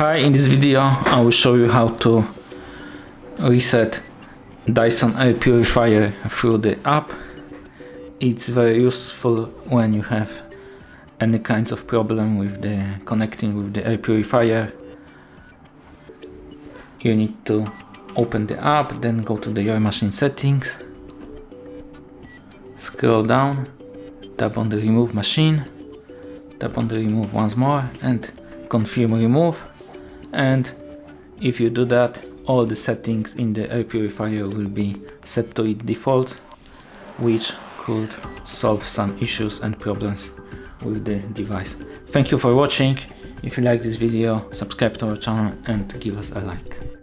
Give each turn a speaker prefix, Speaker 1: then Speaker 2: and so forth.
Speaker 1: Hi, in this video I will show you how to reset Dyson Air Purifier through the app. It's very useful when you have any kinds of problem with the connecting with the air purifier. You need to open the app, then go to your machine settings, scroll down, tap on the remove machine, tap on the remove once more and confirm remove. And if you do that, all the settings in the air purifier will be set to its defaults, which could solve some issues and problems with the device. Thank you for watching. If you like this video, subscribe to our channel and give us a like.